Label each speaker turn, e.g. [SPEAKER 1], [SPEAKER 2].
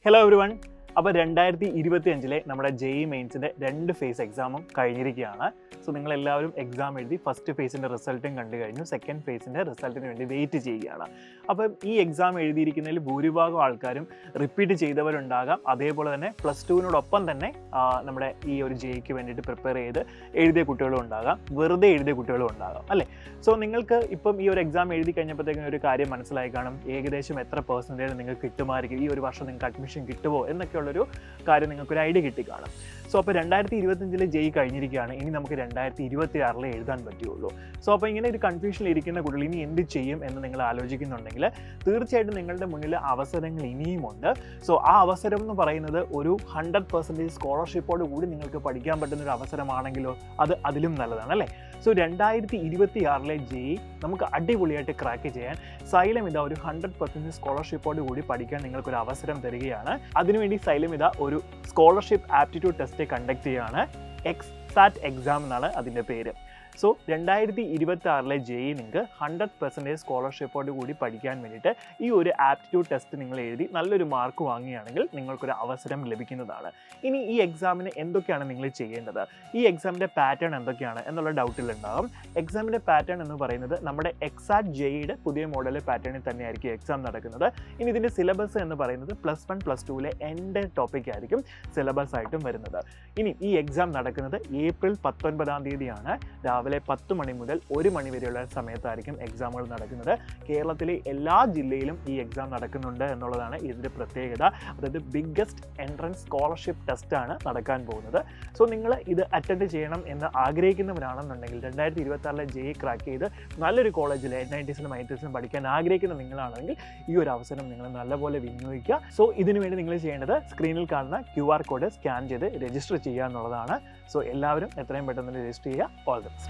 [SPEAKER 1] Hello every one. അപ്പോൾ 2025 നമ്മുടെ JEE മെയിൻസിൻ്റെ 2 face എക്സാമും കഴിഞ്ഞിരിക്കുകയാണ്. സോ നിങ്ങളെല്ലാവരും എക്സാം എഴുതി ഫസ്റ്റ് ഫേസിൻ്റെ റിസൾട്ടും കണ്ടു കഴിഞ്ഞു. സെക്കൻഡ് ഫേസിൻ്റെ റിസൾട്ടിന് വേണ്ടി വെയിറ്റ് ചെയ്യുകയാണ്. അപ്പം ഈ എക്സാം എഴുതിയിരിക്കുന്നതിൽ ഭൂരിഭാഗം ആൾക്കാരും റിപ്പീറ്റ് ചെയ്തവരുണ്ടാകാം. അതേപോലെ തന്നെ +2നോടൊപ്പം തന്നെ നമ്മുടെ ഈ ഒരു JEEക്ക് വേണ്ടിയിട്ട് പ്രിപ്പയർ ചെയ്ത് എഴുതിയ കുട്ടികളും ഉണ്ടാകാം, വെറുതെ എഴുതിയ കുട്ടികളും ഉണ്ടാകാം അല്ലേ. സോ നിങ്ങൾക്ക് ഇപ്പം ഈ ഒരു എക്സാം എഴുതി കഴിഞ്ഞപ്പോഴത്തേക്കും ഒരു കാര്യം മനസ്സിലായി കാണും, ഏകദേശം എത്ര പെർസെൻറ്റേജ് നിങ്ങൾക്ക് കിട്ടുമായിരിക്കും, ഈ ഒരു വർഷം നിങ്ങൾക്ക് അഡ്മിഷൻ കിട്ടുമോ എന്നൊക്കെയുള്ളൊരു കാര്യം നിങ്ങൾക്കൊരു ഐഡിയ കിട്ടിക്കാണും. സോ അപ്പോൾ 2025 JEE കഴിഞ്ഞിരിക്കുകയാണ്. ഇനി നമുക്ക് 2026 എഴുതാൻ പറ്റുള്ളൂ. സോ അപ്പോൾ ഇങ്ങനെ ഒരു കൺഫ്യൂഷനിൽ ഇരിക്കുന്ന കുട്ടികൾ ഇനി എന്ത് ചെയ്യും എന്ന് നിങ്ങൾ ആലോചിക്കുന്നുണ്ടെങ്കിൽ തീർച്ചയായിട്ടും നിങ്ങളുടെ മുന്നിൽ അവസരങ്ങൾ ഇനിയുമുണ്ട്. സോ ആ അവസരം എന്ന് പറയുന്നത് ഒരു 100% സ്കോളർഷിപ്പോട് കൂടി നിങ്ങൾക്ക് പഠിക്കാൻ പറ്റുന്ന ഒരു അവസരമാണെങ്കിലോ അത് അതിലും നല്ലതാണ് അല്ലേ. സോ 2026 JEE നമുക്ക് അടിപൊളിയായിട്ട് ക്രാക്ക് ചെയ്യാൻ സൈലം ഇതാ ഒരു 100% സ്കോളർഷിപ്പോട് കൂടി പഠിക്കാൻ നിങ്ങൾക്കൊരു അവസരം തരികയാണ്. അതിനുവേണ്ടി സൈലം ഇതാ ഒരു സ്കോളർഷിപ്പ് ആപ്റ്റിറ്റ്യൂഡ് ടെസ്റ്റ് കണ്ടക്ട് ചെയ്യുകയാണ്. EXAT എക്സാം എന്നാണ് അതിൻ്റെ പേര്. സോ 2026 JEE നിങ്ങൾക്ക് 100% സ്കോളർഷിപ്പോട് കൂടി പഠിക്കാൻ വേണ്ടിയിട്ട് ഈ ഒരു ആപ്റ്റിറ്റ്യൂഡ് ടെസ്റ്റ് നിങ്ങൾ എഴുതി നല്ലൊരു മാർക്ക് വാങ്ങുകയാണെങ്കിൽ നിങ്ങൾക്കൊരു അവസരം ലഭിക്കുന്നതാണ്. ഇനി ഈ എക്സാമിന് എന്തൊക്കെയാണ് നിങ്ങൾ ചെയ്യേണ്ടത്, ഈ എക്സാമിൻ്റെ പാറ്റേൺ എന്തൊക്കെയാണ് എന്നുള്ള ഡൗട്ടിലുണ്ടാകും. എക്സാമിൻ്റെ പാറ്റേൺ എന്ന് പറയുന്നത് നമ്മുടെ EXAT JEEയുടെ പുതിയ മോഡൽ പാറ്റേണിൽ തന്നെയായിരിക്കും എക്സാം നടക്കുന്നത്. ഇനി ഇതിൻ്റെ സിലബസ് എന്ന് പറയുന്നത് +1 +2 എൻ്റെ ടോപ്പിക് ആയിരിക്കും സിലബസ് ആയിട്ടും വരുന്നത്. ഇനി ഈ എക്സാം നടക്കുന്നത് ഏപ്രിൽ 19 തീയതിയാണ്. രാവിലെ 10 മണി മുതൽ 1 മണി വരെയുള്ള സമയത്തായിരിക്കും എക്സാമുകൾ നടക്കുന്നത്. കേരളത്തിലെ എല്ലാ ജില്ലയിലും ഈ എക്സാം നടക്കുന്നുണ്ട് എന്നുള്ളതാണ് ഇതിൻ്റെ പ്രത്യേകത. അതായത് ബിഗ്ഗസ്റ്റ് എൻട്രൻസ് സ്കോളർഷിപ്പ് ടെസ്റ്റാണ് നടക്കാൻ പോകുന്നത്. സോ നിങ്ങൾ ഇത് അറ്റൻഡ് ചെയ്യണം എന്ന് ആഗ്രഹിക്കുന്നവരാണെന്നുണ്ടെങ്കിൽ 2026 JEE ക്രാക്ക് ചെയ്ത് നല്ലൊരു കോളേജിൽ NITസിലും IITസിലും പഠിക്കാൻ ആഗ്രഹിക്കുന്ന നിങ്ങളാണെങ്കിൽ ഈ ഒരു അവസരം നിങ്ങൾ നല്ലപോലെ വിനിയോഗിക്കുക. സോ ഇതിനു വേണ്ടി നിങ്ങൾ ചെയ്യേണ്ടത് സ്ക്രീനിൽ കാണുന്ന QR കോഡ് സ്കാൻ ചെയ്ത് രജിസ്റ്റർ ചെയ്യുക എന്നുള്ളതാണ്. സോ എല്ലാവരും എത്രയും പെട്ടെന്ന് രജിസ്റ്റർ ചെയ്യുക. All the best.